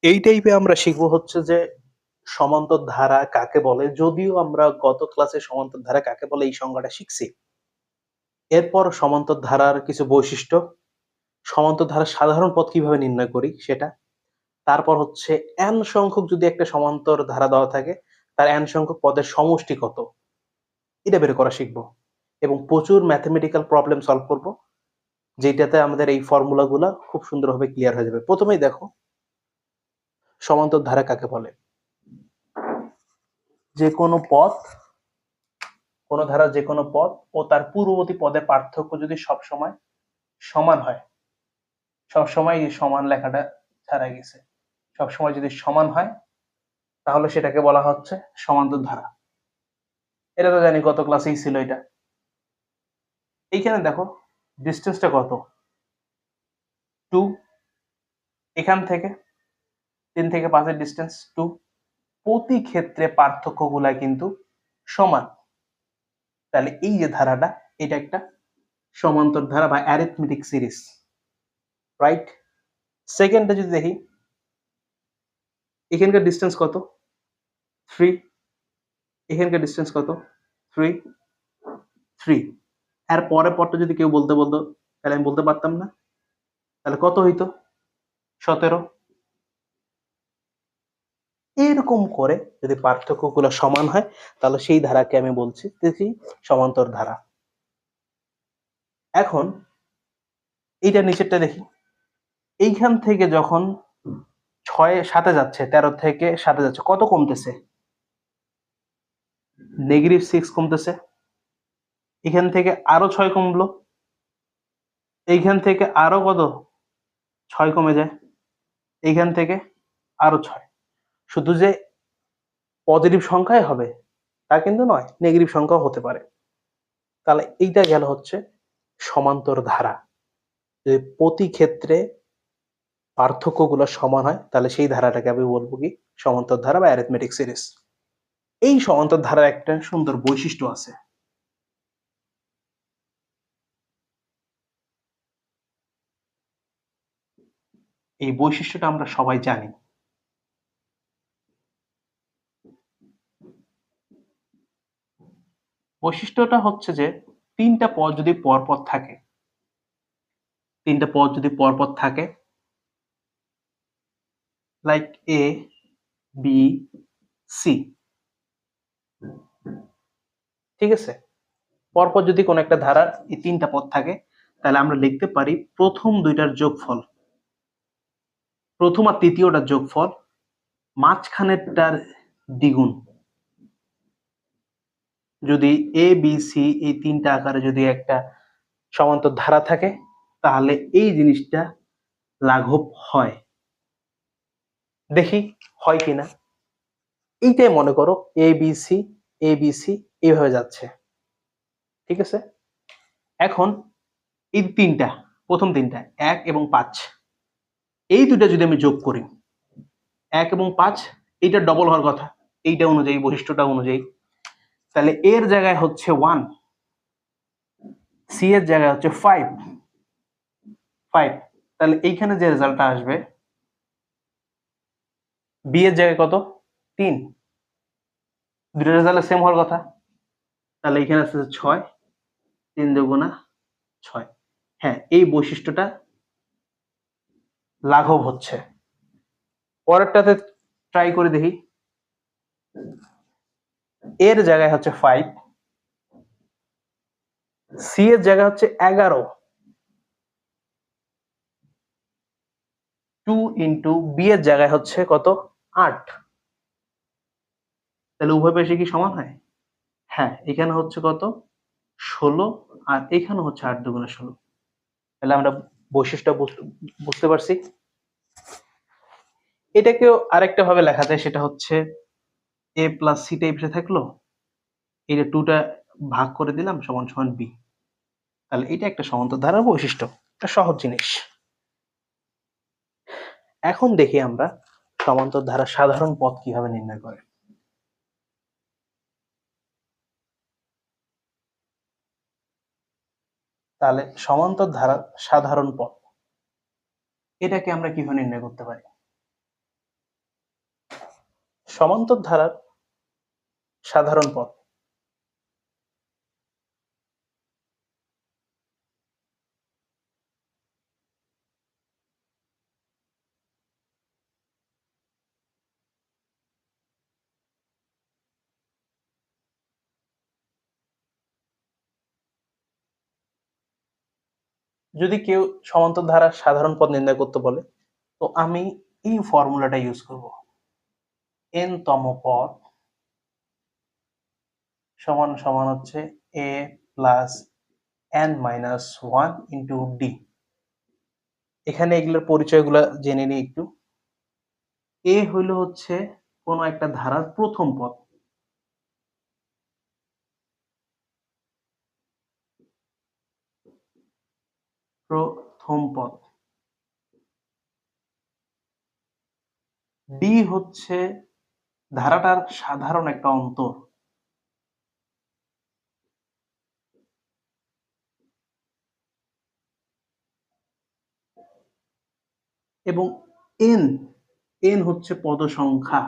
এই টাইপে আমরা শিখবো হচ্ছে যে সমান্তর ধারা কাকে বলে। যদিও আমরা গত ক্লাসে সমান্তর ধারা কাকে বলে এই সংজ্ঞাটা শিখছি। এরপর সমান্তর ধারার কিছু বৈশিষ্ট্য, সমান্তর ধারার সাধারণ পথ কিভাবে নির্ণয় করি সেটা, তারপর হচ্ছে n সংখ্যক যদি একটা সমান্তর ধারা দেওয়া থাকে তার n সংখ্যক পদের সমষ্টি কত এটা বের করা শিখবো এবং প্রচুর ম্যাথমেটিক্যাল প্রবলেম সলভ করব, যেটাতে আমাদের এই ফর্মুলাগুলা খুব সুন্দরভাবে ক্লিয়ার হয়ে যাবে। প্রথমেই দেখো সমান্তর ধারা কাকে বলে। যে কোনো পথ, কোনো ধারা যে কোনো পথ ও তার পূর্ববর্তী পদের পার্থক্য যদি সব সময় সমান হয়, সব সময় এই সমান লেখাটা ছাড়া গেছে, সব সময় যদি সমান হয় তাহলে সেটাকে বলা হচ্ছে সমান্তর ধারা। এটা তো জানি, গত ক্লাসেই ছিল এটা। এইখানে দেখো ডিস্টেন্সটা কত, 2। এখান থেকে 3 থেকে 5 এর ডিস্টেন্স 2। প্রতি ক্ষেত্রে পার্থক্যগুলা কিন্তু সমান। তাহলে এই যে ধারাটা, এটা একটা সমান্তর ধারা বা অ্যারিথমেটিক সিরিজ, রাইট? সেকেন্ডে যদি দেখি, এখানকার ডিস্টেন্স কত, 3। এখানকার ডিস্টেন্স কত, 3 3। এর পরের পরটা যদি কেউ বলতে বলতো তাহলে আমি বলতে পারতাম না, তাহলে কত হইতো, 17। এরকম করে যদি পার্থক্যগুলো সমান হয় তাহলে সেই ধারাকে আমি বলছি দেখি সমান্তর ধারা। এখন এইটা নিচেরটা দেখি, এইখান থেকে যখন 6 7 যাচ্ছে, 13 থেকে 7 যাচ্ছে, কত কমতেছে, -6 কমতেছে। এখান থেকে আরো 6 কমলো, এইখান থেকে আরো কত 6 কমে যায়, এইখান থেকে আরো 6। শুধু যে পজিটিভ সংখ্যাই হবে তা কিন্তু নয়, নেগেটিভ সংখ্যাও হতে পারে। তাহলে এইটা গেল হচ্ছে সমান্তর ধারা। যদি প্রতি ক্ষেত্রে পার্থক্যগুলো সমান হয় তাহলে সেই ধারাটাকে আমি বলবো কি সমান্তর ধারা বা অ্যারিথমেটিক সিরিজ। এই সমান্তর ধারার একটা সুন্দর বৈশিষ্ট্য আছে। এই বৈশিষ্ট্যটা আমরা সবাই জানি। বৈশিষ্ট্যটা হচ্ছে যে তিনটা পদ যদি পরপর থাকে, তিনটা পদ যদি পরপর থাকে, লাইক এ বি সি, ঠিক আছে, পরপর যদি কোন একটা ধারার এই তিনটা পদ থাকে তাহলে আমরা লিখতে পারি প্রথম দুইটার যোগফল, প্রথম আর তৃতীয়টার যোগফল মাঝখানেরটার দ্বিগুণ। যদি এ বি সি এই তিনটা আকারে যদি একটা সমান্তর ধারা থাকে তাহলে এই জিনিসটা লাঘব হয়। দেখি হয় কিনা। এইটাই মনে করো A B C, A B C এইভাবে যাচ্ছে, ঠিক আছে। এখন এই তিনটা, প্রথম তিনটা 1 এবং 5, এই দুইটা যদি আমি যোগ করি, 1 এবং 5 এইটা ডবল হওয়ার কথা এইটা অনুযায়ী, বৈশিষ্ট্যটা অনুযায়ী, তাহলে এর জায়গায় হচ্ছে 1, সি এর জায়গায় হচ্ছে 5 5। তাহলে এইখানে যে রেজাল্টটা আসবে, বি এর জায়গায় কত, 3, দুটো রেজাল্ট সেম হওয়ার কথা। তাহলে এখানে আছে 6, 3 দুগুণা 6। হ্যাঁ, এই বৈশিষ্ট্যটা লাঘব হচ্ছে। পরেরটাতে ট্রাই করে দেখি, এর জায়গায় হচ্ছে 5, সি এর জায়গায় হচ্ছে 11, 2 ইন্টু বি এর জায়গায় হচ্ছে কত, 8। তাহলে উভয় পাশে কি সমান হয়? হ্যাঁ, এখানে হচ্ছে কত, 16, আর এখানে হচ্ছে 8 দুগুণে 16। তাহলে আমরা বৈশিষ্ট্য বুঝতে পারছি। এটাকেও আরেকটা ভাবে লেখা যায়, সেটা হচ্ছে এ প্লাস সিটা এই পাশে থাকলো, এটা 2টা ভাগ করে দিলাম সমান সমান বি। তাহলে এটা একটা সমান্তর ধারার বৈশিষ্ট্য, একটা সহজ জিনিস। এখন দেখি আমরা সমান্তর ধারার সাধারণ পথ কিভাবে নির্ণয় করে। তাহলে সমান্তর ধারার সাধারণ পথ, এটাকে আমরা কিভাবে নির্ণয় করতে পারি? সমান্তর ধারার সাধারণ পথ। যদি কেউ সমান্তর ধারার সাধারণ পথ নির্ণয় করতে বলে, তো আমি এই ফর্মুলাটা ইউজ করব। n তম পথ সমান সমান হচ্ছে a plus n minus 1 into d। এখানে এগুলোর পরিচয়গুলো জেনে নিই একটু। a হইল হচ্ছে কোন একটা ধারার প্রথম পথ, প্রথম পথ। d হচ্ছে ধারাটার সাধারণ একটা অন্তর। এবং n n হচ্ছে পদ সংখ্যা।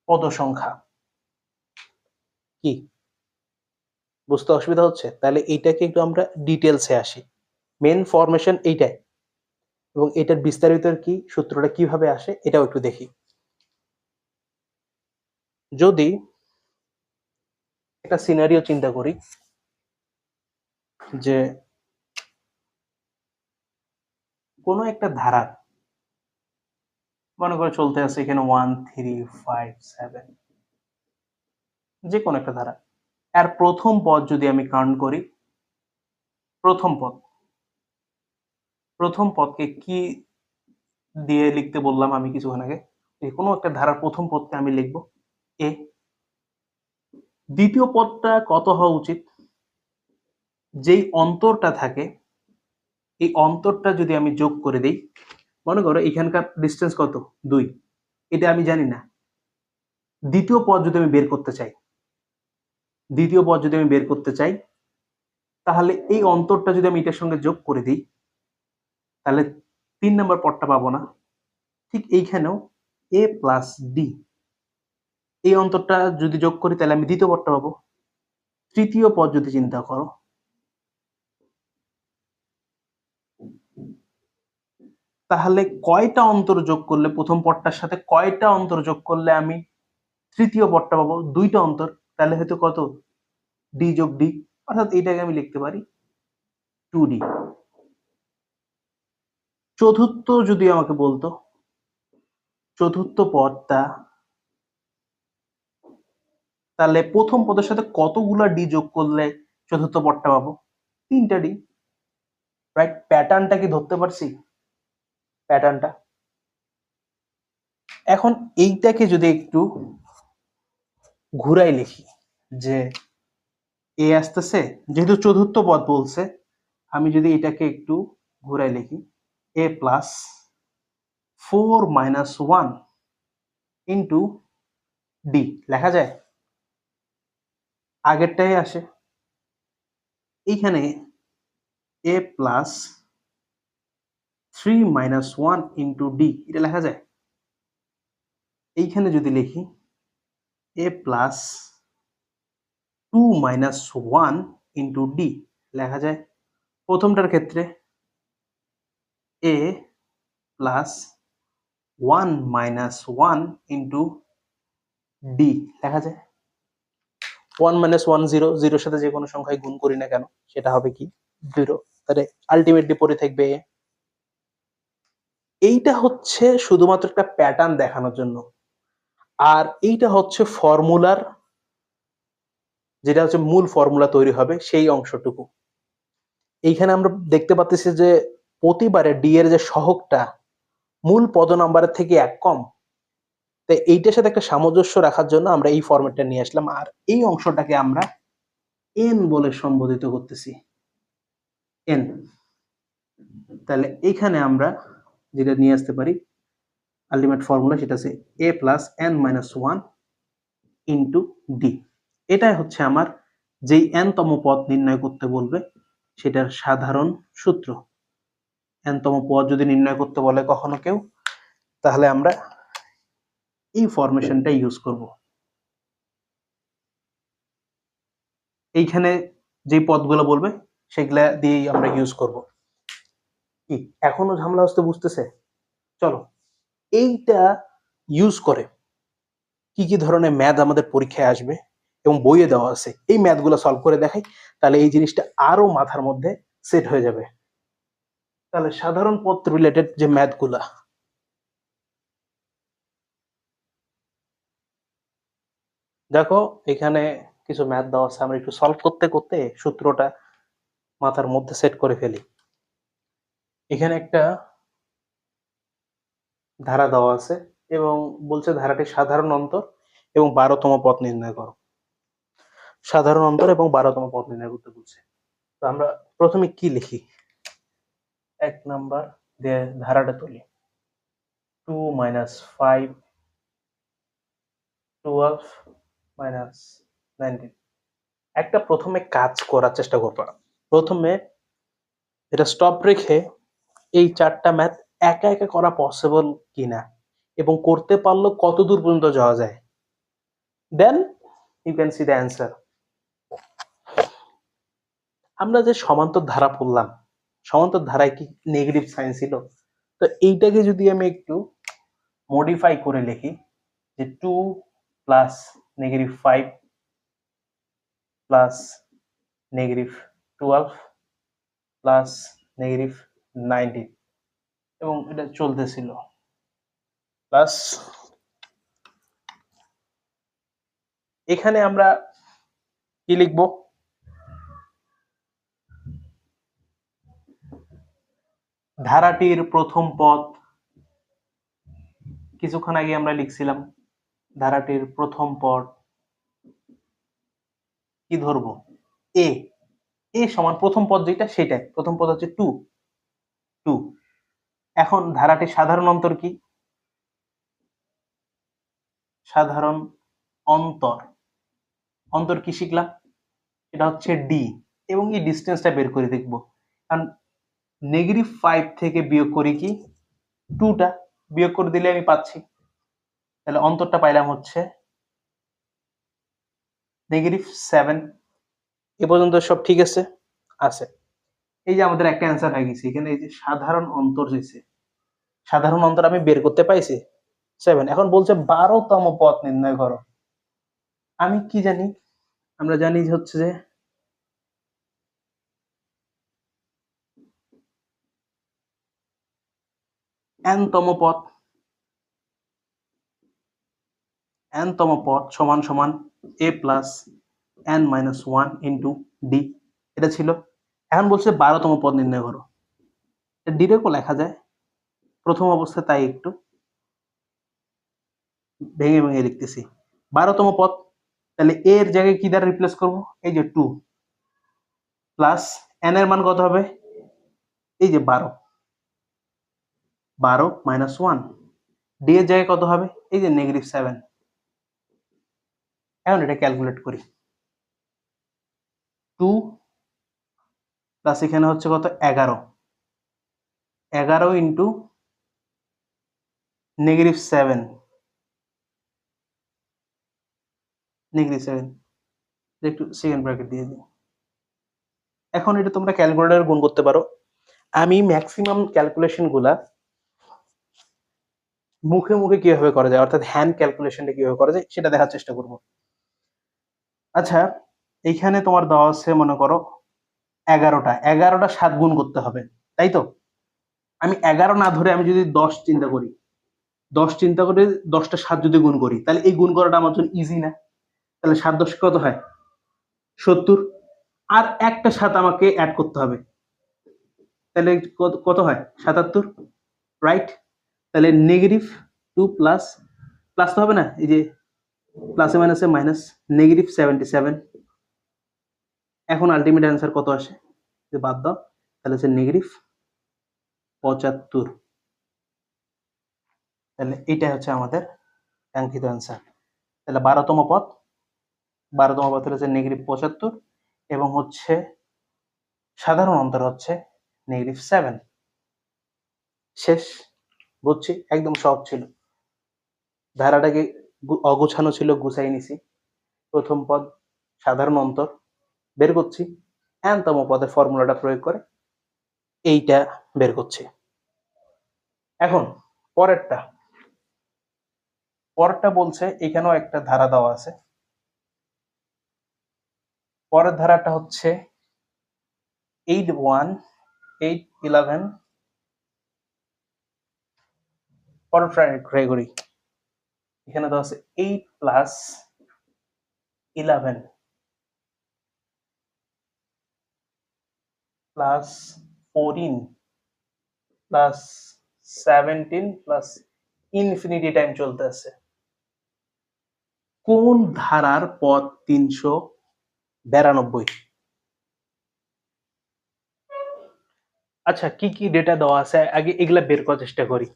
পদ সংখ্যা কি বুঝতে অসুবিধা হচ্ছে? তাহলে এইটাকে একটু আমরা ডিটেলসে আসি। মেন ফরমেশন এইটাই, এবং এটার বিস্তারিত কি সূত্রটা কিভাবে আসে এটাও একটু দেখি। যদি একটা সিনারিও চিন্তা করি যে কোনো একটা ধারা মনে করে চলতে আছে এখানে 1 3 5 7, যে কোনো একটা ধারা, আর প্রথম পদ যদি আমি কাউন্ট করি, প্রথম পদ, প্রথম পদকে কি দিয়ে লিখতে বললাম আমি কিছুক্ষণ আগে? কোনো একটা ধারার প্রথম পদকে আমি লিখব এ। দ্বিতীয় পদটা কত হওয়া উচিত? যেই অন্তরটা থাকে এই অন্তরটা যদি আমি যোগ করে দিই, মনে করো এখানকার ডিস্টেন্স কত 2, এটা আমি জানি না। দ্বিতীয় পদ যদি আমি বের করতে চাই, দ্বিতীয় পদ যদি আমি বের করতে চাই, তাহলে এই অন্তরটা যদি আমি এটার সঙ্গে যোগ করে দিই, তাহলে 3 নম্বর পদটা পাবো না। ঠিক এইখানেও a প্লাস ডি, এই অন্তরটা যদি যোগ করি তাহলে আমি দ্বিতীয় পদটা পাবো। তৃতীয় পদ যদি চিন্তা করো, তাহলে কয়টা অন্তর যোগ করলে, প্রথম পদটার সাথে কয়টা অন্তর যোগ করলে আমি তৃতীয় পদটা পাবো? 2টা অন্তর। তাহলে হয়তো কত? ডি যোগ ডি, অর্থাৎ এইটাকে আমি লিখতে পারি 2d। চতুর্থ যদি আমাকে বলতো চতুর্থ পদটা, তাহলে প্রথম পদের সাথে কতগুলা ডি যোগ করলে চতুর্থ পদটা পাবো? 3টা ডি। রাইট? প্যাটার্নটা কি ধরতে পারছি? প্যাটার্নটা এখন এইটাকে যদি একটু ঘুরাই লিখি, যে এ আসতেছে, যেহেতু চতুর্থ পদ বলছে, আমি যদি এটাকে একটু ঘুরাই লিখি, এ প্লাস 4 মাইনাস 1 ইন্টু ডি লেখা যায়? আগেরটাই আসে। এইখানে এ প্লাস 3 মাইনাস 1 ইন্টু ডি, এটা লেখা যায়? এইখানে যদি লিখি এ প্লাস 2 মাইনাস 1 ইন্টু ডি, লেখা যায়? প্রথমটার ক্ষেত্রে এ প্লাস 1 মাইনাস 1 ইন্টু ডি লেখা যায়? 1 মাইনাস 1 0, জিরোর সাথে যে কোনো সংখ্যায় গুণ করি না কেন সেটা হবে কি 0, তাহলে আলটিমেটলি পড়ে থাকবে। এইটা হচ্ছে শুধুমাত্র একটা প্যাটার্ন দেখানোর জন্য, আর এইটা হচ্ছে ফর্মুলার, যেটা হচ্ছে মূল ফর্মুলা তৈরি হবে সেই অংশটুকু। এইখানে আমরা দেখতে পাচ্ছি যে প্রতিবারে ডি এর যে সহগটা মূল পদ নাম্বারের থেকে 1 কম, তাই এইটার সাথে একটা সামঞ্জস্য রাখার জন্য আমরা এই ফরম্যাটটা নিয়ে আসলাম, আর এই অংশটাকে আমরা এন বলে সম্বোধিত করতেছি, এন। তাহলে এইখানে আমরা যেটা নিয়ে আসতে পারি আলটিমেট ফর্মুলা, সেটা হচ্ছে a plus n minus 1 into d. এটাই হচ্ছে আমার যেই এন তম পদ নির্ণয় করতে বলবে সেটার সাধারণ সূত্র, n-তম পদ যদি নির্ণয় করতে বলে কখনো কেউ, তাহলে আমরা এই ফরমেশনটা ইউজ করব। এইখানে যে পদগুলো বলবে সেগুলা দিয়েই আমরা ইউজ করব। কি এখনো ঝামেলা হচ্ছে বুঝতেছে? চলো এইটা ইউজ করে কি কি ধরনের ম্যাথ আমাদের পরীক্ষায় আসবে এবং বইয়ে দেওয়া আছে, এই ম্যাথগুলো সলভ করে দেখাই, তাহলে এই জিনিসটা আরো মাথার মধ্যে সেট হয়ে যাবে। তাহলে সাধারণ পদ রিলেটেড যে ম্যাথগুলা, দেখো এখানে কিছু ম্যাথ দেওয়া আছে, আমরা একটু সলভ করতে করতে সূত্রটা মাথার মধ্যে সেট করে ফেলি। এখানে একটা ধারা দেওয়া আছে এবং বলছে ধারাটির সাধারণ অন্তর এবং 12তম পদ নির্ণয় করো। সাধারণ অন্তর এবং 12তম পদ নির্ণয় করতে বলছে। তো আমরা প্রথমে কি লিখি? 1 নাম্বার দিয়ে ধারাটা তুলি। 2 - 5 12 - 19। একটা প্রথমে কাজ করার চেষ্টা করবা। প্রথমে এটা স্টপ রেখে এই 4টা ম্যাথ একা একা করা পসিবল কিনা এবং করতে পারলে কত দূর পর্যন্ত যাওয়া যায়, then you can see the answer. আমরা যে সমান্তর ধারা পড়লাম, সমান্তর ধারায় কি নেগেটিভ সাইন ছিল? তো এইটাকে যদি আমি একটু মডিফাই করে লিখি যে 2 প্লাস -5 প্লাস -12 প্লাস -19 এবং এটা চলতেছিল, প্লাস এখানে আমরা কি লিখবো? ধারাটির প্রথম পদ, কিছুক্ষণ আগে আমরা লিখছিলাম ধারাটির প্রথম পদ কি ধরবো? এ। এ সমান প্রথম পদ যেটা সেটাই, প্রথম পদ হচ্ছে 2 2। এখন ধারাটির সাধারণ অন্তর কি? সাধারণ অন্তর, অন্তর কি শিখলাম? এটা হচ্ছে ডি এবং এই ডিস্টেন্সটা বের করে দেখবো। কারণ -5 থেকে বিয়োগ করি কি 2টা, বিয়োগ করে দিলে আমি পাচ্ছি, তাহলে অন্তরটা পাইলাম হচ্ছে -7। এ পর্যন্ত সব ঠিক আছে? আছে। এই যে আমাদের একটা অ্যান্সার হয়ে গেছে। এখানে এই যে সাধারণ অন্তর হয়েছে, সাধারণ অন্তর আমি বের করতে পাইছি 7। এখন বলছে 12তম পদ নির্ণয় করো। আমি কি জানি? আমরা জানি হচ্ছে যে n-তম পদ, n-তম পদ সমান সমান a plus n-1 into d, এটা ছিল। এখন বলছে 12তম পদ নির্ণয় করো। ডিরেক্টও লেখা যায় প্রথম অবস্থায়, তাই একটু ভেঙে ভেঙে লিখতেছি। 12তম পদ, তাহলে a এর জায়গায় কি দ্বারা রিপ্লেস করব? এই যে 2 প্লাস n এর মান কত হবে? এই যে 12, 12 মাইনাস 1। ডি এর জায়গায় কত হবে? এই যে -7। এখন এটা ক্যালকুলেট করি। 2 প্লাস এখানে হচ্ছে কত? 11, 11 ইন্টু -7, -7, একটু সেকেন্ড ব্র্যাকেট দিয়ে দিই। এখন এটা তোমরা ক্যালকুলেটর গুণ করতে পারো। আমি ম্যাক্সিমাম ক্যালকুলেশন গুলা মুখে মুখে কিভাবে করা যায়, অর্থাৎ হ্যান্ড ক্যালকুলেশনটা কিভাবে করা যায় সেটা দেখার চেষ্টা করব। আচ্ছা, এইখানে তোমার দেওয়া আছে মনে করো 11টা 7 গুণ করতে হবে, তাই তো? আমি 11 না ধরে আমি যদি 10 চিন্তা করি, 10 চিন্তা করে 10টা 7 যদি গুণ করি, তাহলে এই গুণ করাটা আমার জন্য ইজি না? তাহলে 7 10 কত হয়? 70। আর একটা 7 আমাকে অ্যাড করতে হবে, তাহলে কত হয়? 77, রাইট? তাহলে -2 প্লাস প্লাস তো হবে না, এই যে প্লাসে মাইনাসে মাইনাস, -77। এখন আলটিমেট অ্যান্সার কত আসে? যে বাদ দাও, তাহলে হচ্ছে -75। তাহলে এটা হচ্ছে আমাদের কাঙ্ক্ষিত অ্যান্সার। তাহলে 12তম পদ, 12তম পদ হচ্ছে -75 এবং হচ্ছে সাধারণ অন্তর হচ্ছে -7। শেষ। বুঝছি, একদম সহজ ছিল। ধারাটাকে অগোছানো ছিল, গুছাই নিছি। প্রথম পদ সাধারণ অন্তর বের করছি, n তম পদের ফর্মুলাটা প্রয়োগ করে এইটা বের করছি। এখন পরেরটা বলছে এখানেও একটা ধারা দেওয়া আছে। পরের ধারাটা হচ্ছে 8 1 8 11 পরেরটা গ্রেগরি। এখানে দেওয়া আছে 8 plus 11 plus 14 plus 17 plus infinity time চলতে আছে। কোন ধারার পদ 392? আচ্ছা, কি কি ডেটা দেওয়া আছে আগে এগুলা বের করার চেষ্টা করি।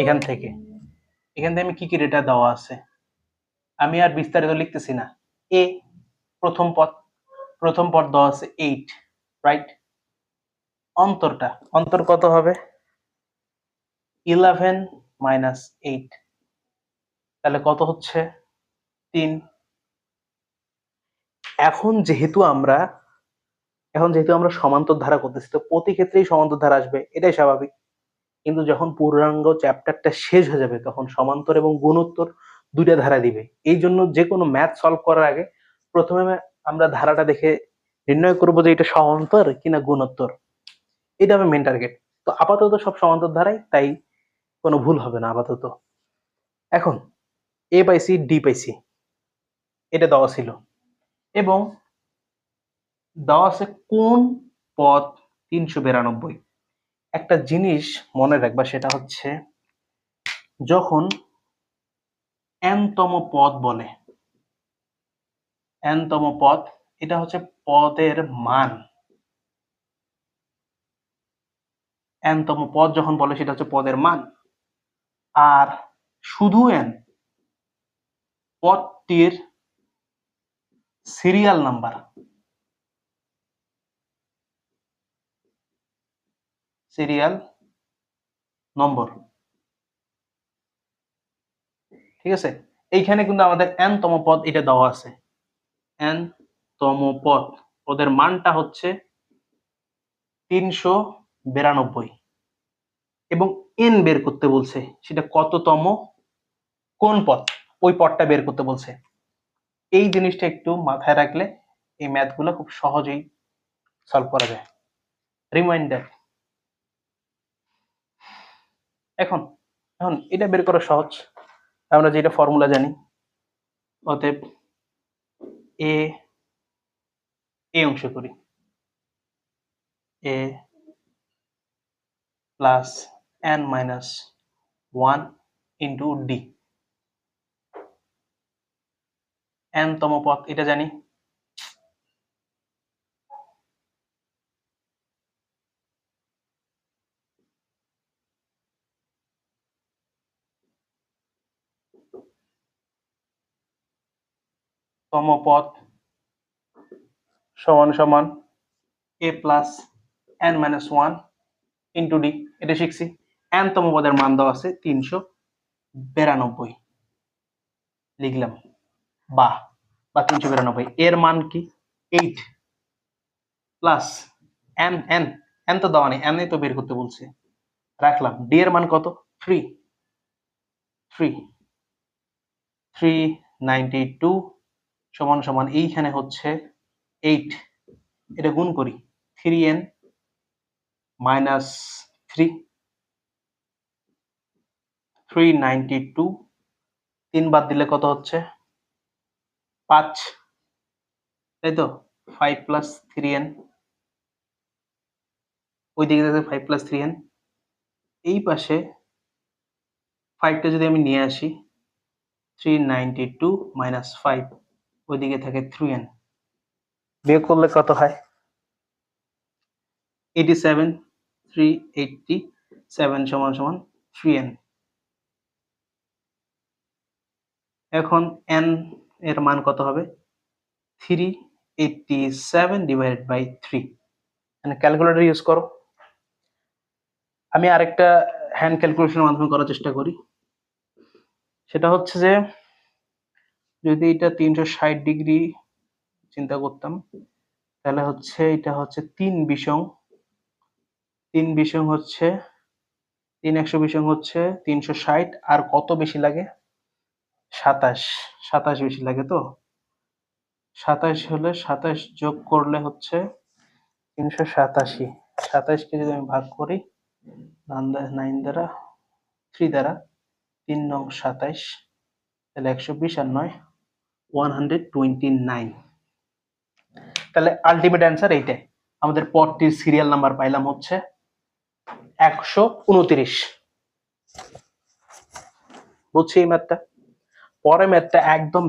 এখান থেকে আমি কি কি ডেটা দেওয়া আছে, আমি আর বিস্তারিত লিখতেছি না। এ প্রথম পদ দেওয়া আছে 8, রাইট? অন্তর কত হবে? 11 মাইনাস 8, তাহলে কত হচ্ছে? 3। এখন যেহেতু আমরা সমান্তর ধারা করতেছি, তো প্রতি ক্ষেত্রেই সমান্তর ধারা আসবে, এটাই স্বাভাবিক। কিন্তু যখন পূর্ণাঙ্গ চ্যাপ্টারটা শেষ হয়ে যাবে তখন সমান্তর এবং গুণোত্তর দুইটা ধারা দিবে। এই জন্য যে কোনো ম্যাথ সলভ করার আগে প্রথমে আমরা ধারাটা দেখে নির্ণয় করবো যে এটা সমান্তর কিনা গুণোত্তর। এটা হবে মেন টার্গেট। তো আপাতত সব সমান্তর ধারাই, তাই কোনো ভুল হবে না আপাতত। এখন এ পাইছি, ডি পাইছি, এটা দেওয়া ছিল, এবং দেওয়া আছে কোন পদ 392। একটা জিনিস মনে রাখবা, সেটা হচ্ছে যখন n-তম পদ বলে, n-তম পদ, এটা হচ্ছে পদের মান। n-তম পদ যখন বলে সেটা হচ্ছে পদের মান। আর শুধু n পদটির সিরিয়াল নাম্বার, সিরিয়াল নম্বর, ঠিক আছে? এইখানে কিন্তু আমাদের n-তম পদ এটা দেওয়া আছে। n-তম পদ, পদের মানটা হচ্ছে 392 এবং n বের করতে বলছে, সেটা কততম কোন পদ, ওই পদটা বের করতে বলছে। এই জিনিসটা একটু মাথায় রাখলে এই ম্যাথগুলো খুব সহজেই সলভ করা যায়। রিমাইন্ডার, এখন এটা বের করা সহজ। আমরা যেটা ফর্মুলা জানি, অতএব এ অংশ করি, এ plus n minus 1 into d. n-তম পদ এটা জানি, তম পদ সমান সমান a plus n minus 1 into d, এটা শিখছি। n-তম পদের মান দেওয়া আছে 392, লিখলাম বা 392। এর মান কি? 8 প্লাস n, n তো দেওয়া নেই, n তো বের করতে বলছে, রাখলাম। ডি এর মান কত? 3, 392 সমান সমান এইখানে হচ্ছে 8, এটা গুণ করি, 3n মাইনাস 3, 392, 3 বাদ দিলে কত হচ্ছে? 5, তাই তো? 5 প্লাস 3n, ওই দিকে 5 প্লাস 3n, এই পাশে 5টা যদি আমি নিয়ে আসি, 392 মাইনাস 5, ওইদিকে থাকে 3n, বিয়োগ করলে কত হয়? 87, 387 সমান সমান 3n। এখন n এর মান কত হবে? 387 ডিভাইডেড বাই 3। মানে ক্যালকুলেটর ইউজ করো। আমি আরেকটা হ্যান্ড ক্যালকুলেশনের মাধ্যমে করার চেষ্টা করি। সেটা হচ্ছে যে যদি এটা 360 ডিগ্রি চিন্তা করতাম, তাহলে হচ্ছে এটা হচ্ছে 3 বিষং হচ্ছে 3 120 হচ্ছে 360, আর কত বেশি লাগে? 27 বেশি লাগে। তো 27 হলে 27 যোগ করলে হচ্ছে 387। 27কে যদি আমি ভাগ করি 9 দ্বারা 3 দ্বারা, 3 নং 27, তাহলে 120 আর 9 129। তাহলে আলটিমেট অ্যান্সার এইটাই। আমাদের পদটির সিরিয়াল নাম্বার পাইলাম হচ্ছে 129। বুঝছি এই ম্যাথটা? পরে ম্যাথটা একদম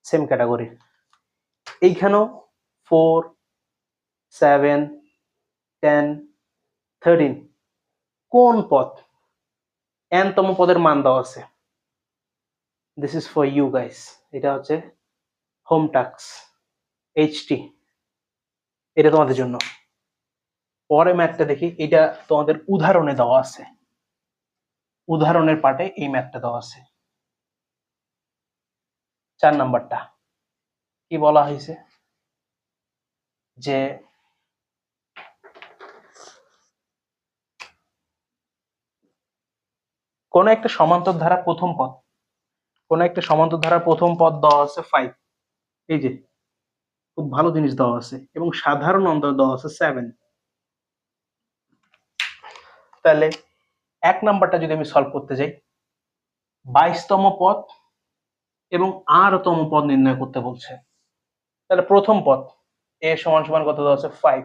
সেম ক্যাটাগরি। এইখানেও 4, 7, 10, 13 কোন পদ? n তম পদের মান দেওয়া আছে। This is for you guys. এটা হচ্ছে হোম টাস্ক HT, এটা তোমাদের জন্য। পরে ম্যাথটা দেখি, এটা তোমাদের উদাহরণে দেওয়া আছে, উদাহরণের পার্টে এই ম্যাথটা দেওয়া আছে। 4 নাম্বারটা কি বলা হয়েছে যে কোন একটা সমান্তর ধারা প্রথম পদ, কোন একটা সমান্তর ধারা প্রথম পদ দেওয়া আছে 5, এই যে খুব ভালো জিনিস দেওয়া আছে, এবং সাধারণ অন্তর দেওয়া আছে 7। তাহলে 1 নাম্বারটা যদি আমি সলভ করতে যাই, 22তম পদ এবং 8তম পদ নির্ণয় করতে বলছে। তাহলে প্রথম পদ a সমান সমান কত দেওয়া আছে? 5।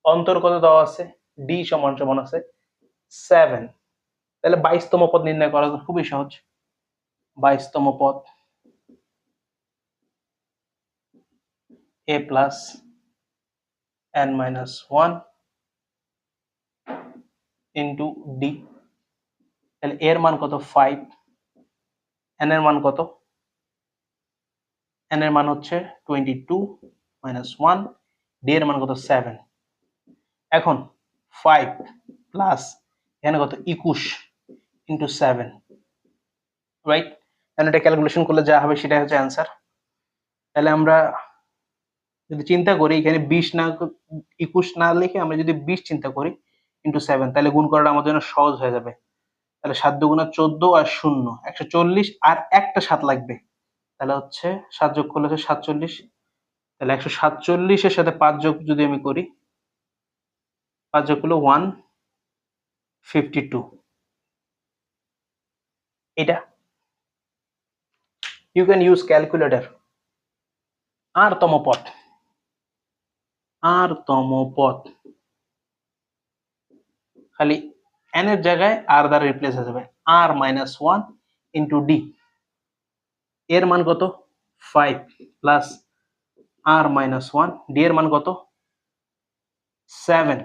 অন্তর কত দেওয়া আছে? d সমান সমান আছে 7। তাহলে 22তম পদ নির্ণয় করা খুবই সহজ। 22তম পদ a plus n minus 1 into d। তাহলে এর মান কত? 5। n এর মান কত? n এর মান হচ্ছে 22 মাইনাস 1, d এর মান কত? 7। এখন 5 প্লাস এখানে কত? 21 ইন্টু 7, রাইট? এটা ক্যালকুলেশন করলে যা হবে সেটাই হচ্ছে অ্যান্সার। তাহলে আমরা যদি চিন্তা করি এখানে 20 না 21 না লিখে আমরা যদি 20 চিন্তা করি ইন্টু 7, তাহলে গুণ করাটা আমাদের জন্য সহজ হয়ে যাবে। তাহলে 7 দুগুণা 14 আর 0 140, আর একটা 7 লাগবে। তাহলে হচ্ছে 7 যোগ করলে হচ্ছে 47। তাহলে 147 এর সাথে 5 যোগ যদি আমি করি, 5 যোগ করলে 152। এটা ইউ ক্যান ইউজ ক্যালকুলেটর। আরতম পদ, আরতম পদ খালি n এর জায়গায় r দ্বারা রিপ্লেস হয়ে যাবে। r মাইনাস 1 ইন্টু d, এর মান কত? 5 প্লাস r মাইনাস 1, d এর মান কত? 7।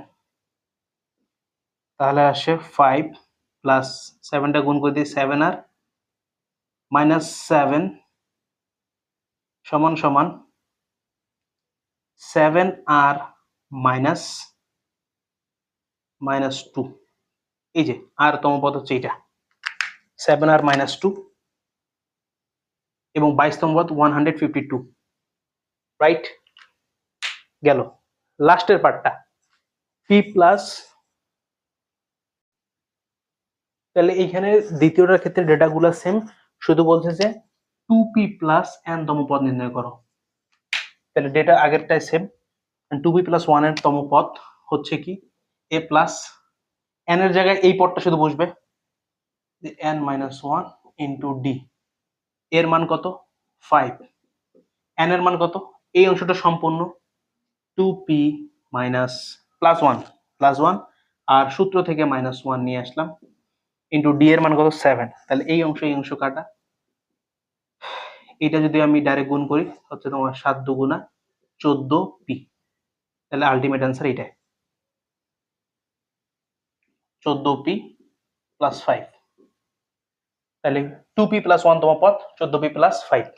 তাহলে আসে 5 প্লাস 7টা গুণ করে দিই, 7r মাইনাস 7 সমান সমান 7r মাইনাস 2। এই যে আর তম পদ হচ্ছে এটা 7r মাইনাস 2, এবং 22তম পদ 152, রাইট? গেল। লাস্টের পার্টটা p প্লাস, তাহলে এইখানে দ্বিতীয়টার ক্ষেত্রে ডেটাগুলো সেম, শুধু বলছে যে 2p প্লাস n তম পদ নির্ণয় করো। তাহলে ডেটা আগেরটাই সেম। 2p প্লাস 1 এর তম পদ হচ্ছে কি a প্লাস n এর জায়গায় এই পদটা শুধু বসবে, n মাইনাস 1 ইন্টু d, এর মান কত? 5। n এর মান কত? এই অংশটা সম্পূর্ণ 2p মাইনাস প্লাস 1, আর সূত্র থেকে মাইনাস 1 নিয়ে আসলাম, ইন্টু d এর মান কত? 7। তাহলে এই অংশ কাটা, এটা যদি আমি ডাইরেক্ট গুণ করি হচ্ছে তোমার 7 দুগুণা 14p। তাহলে আলটিমেট অ্যান্সার এটাই 14p প্লাস 5। তাহলে 2p প্লাস 1 তম পদ, 14p প্লাস 5।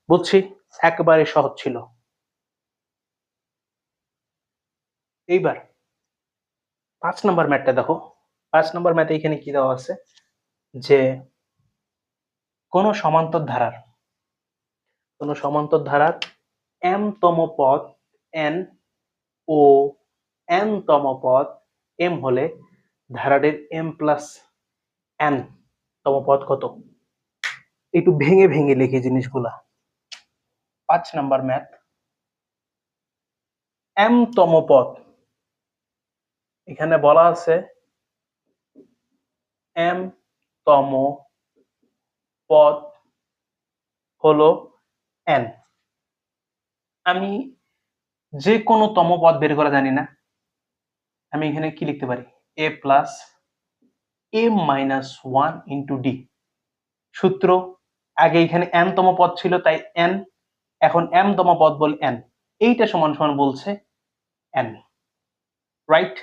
বুঝছি, একবারে সহজ ছিল। এইবার 5 নম্বর ম্যাথটা দেখো। 5 নম্বর ম্যাথে এখানে কি দেওয়া আছে যে কোন সমান্তর ধারার m তম পদ n ও n তম পদ m হলে ধারাটির m প্লাস n তম পদ কত? একটু ভেঙে ভেঙে লিখে জিনিসগুলা। 5 নাম্বার ম্যাথ, m তম পদ, এখানে বলা আছে m তম পদ হলো n। আমি যে কোনো তম পদ বের করা জানি না, আমি এখানে কি লিখতে পারি? a plus m minus 1 into D. সূত্র, আগে এখানে n তম পদ ছিল তাই n, এখন m তম পদ বল n, এইটা সমান সমান বলছে n, রাইট?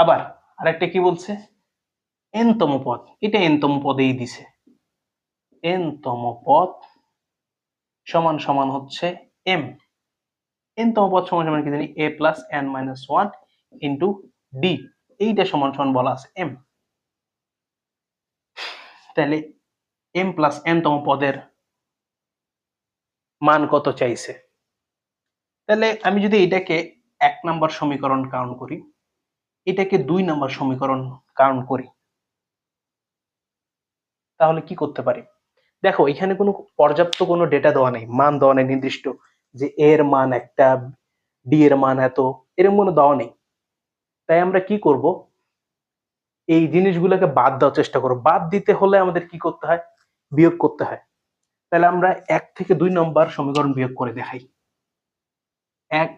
আবার আরেকটা কি বলছে? n তম পদ, এটা n তম পদেই দিছে, n তম পদ সমান সমান হচ্ছে m, n তম পদ সমান সমান কি জানি? a plus n minus 1 into D, এইটা সমান সমান বলা আছে m। তাহলে m প্লাস n তম পদের মান কত চাইছে? তাহলে আমি যদি এটাকে 1 নম্বর সমীকরণ কাউন্ট করি, এটাকে 2 নম্বর সমীকরণ কাউন্ট করি, তাহলে কি করতে পারি? দেখো এখানে কোনো পর্যাপ্ত কোনো ডেটা দেওয়া নেই, মান দেওয়া নেই নির্দিষ্ট যে এর মান একটা, ডি এর মান এত, এরকম কোনো দেওয়া নেই। তাই আমরা কি করব? এই জিনিসগুলোকে বাদ দেওয়ার চেষ্টা করব। বাদ দিতে হলে আমাদের কি করতে হয়? বিয়োগ করতে হয়। তাহলে আমরা 1 থেকে 2 নম্বর সমীকরণ বিয়োগ করে দেখাই। 1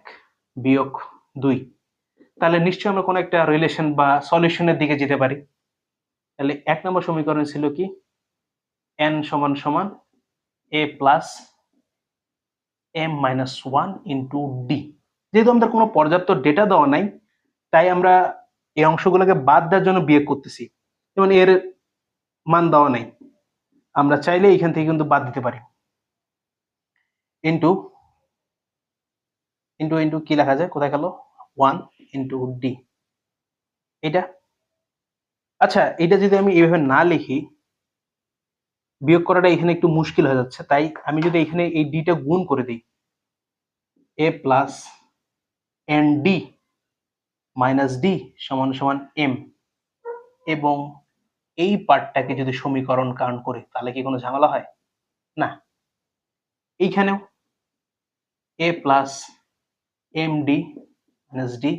বিয়োগ 2, তাহলে নিশ্চয়ই আমরা কোনো একটা রিলেশন বা সলিউশনের দিকে যেতে পারি। তাহলে 1 নম্বর সমীকরণ ছিল কি? n সমান সমান a plus m minus 1 into D. যেহেতু আমাদের কোনো পর্যাপ্ত ডেটা দেওয়া নাই, তাই আমরা এই অংশগুলোকে বাদ দেওয়ার জন্য বিয়োগ করতেছি। যেমন এর মান দেওয়া নাই, আমরা চাইলে এখান থেকে কিন্তু বাদ দিতে পারি। ইন্টু ইন্টু ইন্টু কি লেখা যায়? কোথায় গেল? 1 ইন্টু ডি, এটা। আচ্ছা, এটা যদি আমি এইভাবে না লিখি, বিয়োগ করাটা এখানে একটু মুশকিল হয়ে যাচ্ছে, তাই আমি যদি এখানে এই ডিটা গুণ করে দিই, a plus N D minus D সমান সমান এম, এবং এই পার্টটাকে যদি সমীকরণ কাউন্ট করি, তাহলে কি কোনো ঝামেলা হয়? না। এইখানেও a plus M D minus D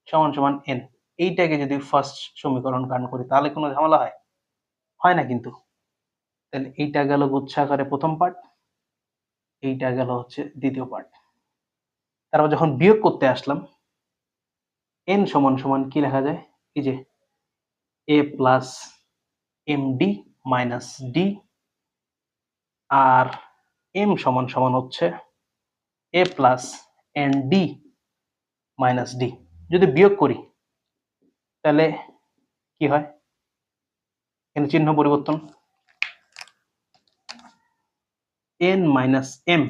সমান সমান এন, এইটাকে যদি ফার্স্ট সমীকরণ কাউন্ট করি, তাহলে কোনো ঝামেলা হয়? হয় না কিন্তু। তাহলে এইটা গেল গুচ্ছ আকারে প্রথম পার্ট, এইটা গেল হচ্ছে দ্বিতীয় পার্ট। তারপর যখন বিয়োগ করতে আসলাম, n সমান সমান কি লেখা যায়? এই যে a plus M D minus D, আর m সমান সমান হচ্ছে a plus N D minus D. যদি বিয়োগ করি তাহলে কি হয়? এখানে চিহ্ন পরিবর্তন, n মাইনাস m,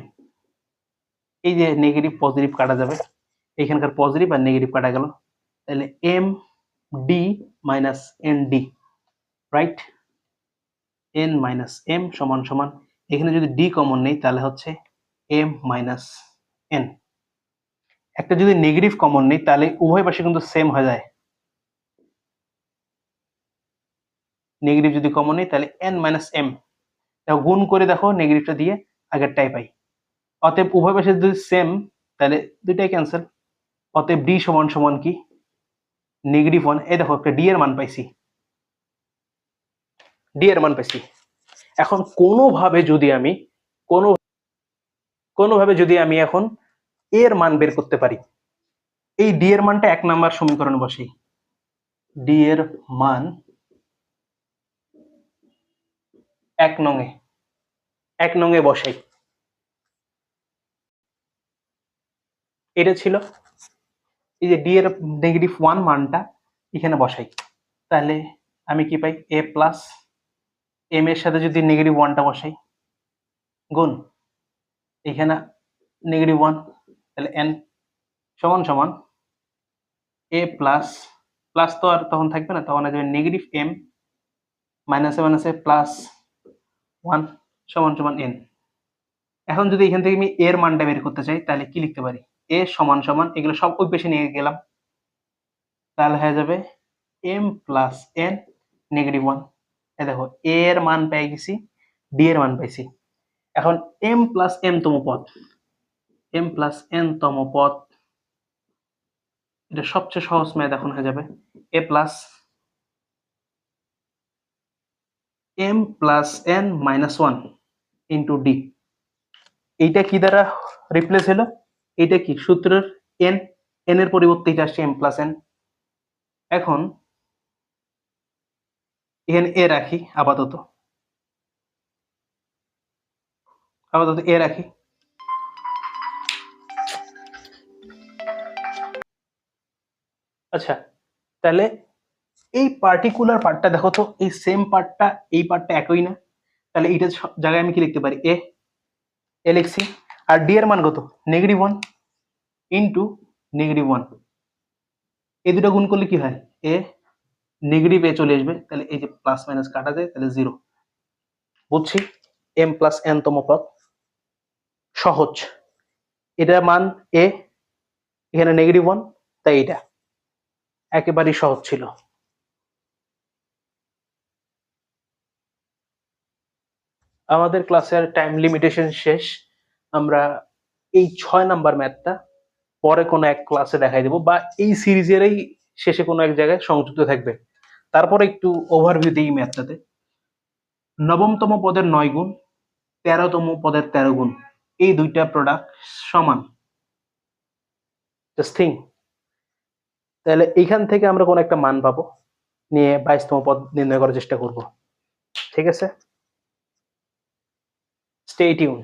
এই যে নেগেটিভ পজিটিভ কাটা যাবে, এখানকার পজিটিভ আর নেগেটিভ কাটা গেল, তাহলে M D minus N D, right? n minus m সমান সমান, এখানে যদি d কমন নেই তাহলে হচ্ছে m মাইনাস n। একটা যদি নেগেটিভ কমন নেই তাহলে উভয় পাশে কিন্তু সেম হয়ে যায়। নেগেটিভ যদি কমন নেই তাহলে n মাইনাস m, দেখো গুণ করে দেখো নেগেটিভটা দিয়ে আগেরটাই পাই। অতএব উভয় পাশে যদি সেম, তাহলে দুইটাই ক্যান্সেল। অতএব d সমান সমান কি? নেগেটিভ 1। এই দেখো একটা d এর মান পাইছি, d এর মান পাইছি। এখন কোনোভাবে যদি আমি এখন এর মান বের করতে পারি, এই d এর মানটা 1 নাম্বার সমীকরণে বসাই। d এর মান 1 নং এ বসাই। এটা ছিল এই যে d এর নেগেটিভ 1 মানটা এখানে বসাই, তাহলে আমি কি পাই? a প্লাস m এর সাথে যদি নেগেটিভ 1টা বসাই, গুণ এখানে নেগেটিভ 1, তাহলে n সমান সমান a প্লাস প্লাস তো আর তখন থাকবে না, তখন আসবে নেগেটিভ এম মাইনাসে মাইনাসে প্লাস 1 সমান সমান n। এখন যদি এখান থেকে আমি এর মানটা বের করতে চাই তাহলে কি লিখতে পারি, এ সমান সমান এগুলো সব ওই পাশে নিয়ে গেলাম, তাহলে হয়ে যাবে m প্লাস n নেগেটিভ 1। এই দেখো a এর মান পেয়ে গেছি, d এর মান পাইছি। এখন m প্লাস n তম পদ, m প্লাস n তম পদ, এটা সবচেয়ে সহজ ম্যাথ এখন হয়ে যাবে a plus m plus n minus 1 into d। এইটা কি দ্বারা রিপ্লেস হলো, এটা কি সূত্রের n, n এর পরিবর্তে এটা আসছে m প্লাস n। এখন এখানে a রাখি, আপাতত a রাখি। আচ্ছা, তাহলে এই পার্টিকুলার পার্টটা দেখো তো, এই সেম পার্টটা এই পার্টটা একই না? তাহলে এইটা জায়গায় আমি কি লিখতে পারি, এ লিখছি। আর ডি এর মান কত, নেগেটিভ 1 ইন্টু নেগেটিভ 1। এই দুটো গুণ করলে কি হয়, এ নেগেটিভ এ চলে আসবে, তাহলে এই যে প্লাস মাইনাস কাটা যায়, তাহলে 0। বুঝছি, এম প্লাস এন তম পদ সহজ। এটার মান এ, এখানে নেগেটিভ 1, তাই এটা একেবারেই সহজ ছিল। আমাদের ক্লাসের টাইম লিমিটেশন শেষ। আমরা এই 6 নাম্বার ম্যাথটা পরে কোনো এক ক্লাসে দেখাই দেবো, বা এই সিরিজেরই শেষে কোনো এক জায়গায় সংযুক্ত থাকবে। তারপরে একটু ওভারভিউ দিই ম্যাথটাতে। নবমতম পদের 9 গুণ, 13তম পদের 13 গুণ, এই দুইটা প্রোডাক্ট সমান। জাস্ট থিঙ্ক, তাহলে এইখান থেকে আমরা কোন একটা মান পাবো, নিয়ে 22তম পদ নির্ণয় করার চেষ্টা করব। ঠিক আছে, স্টে টিউন।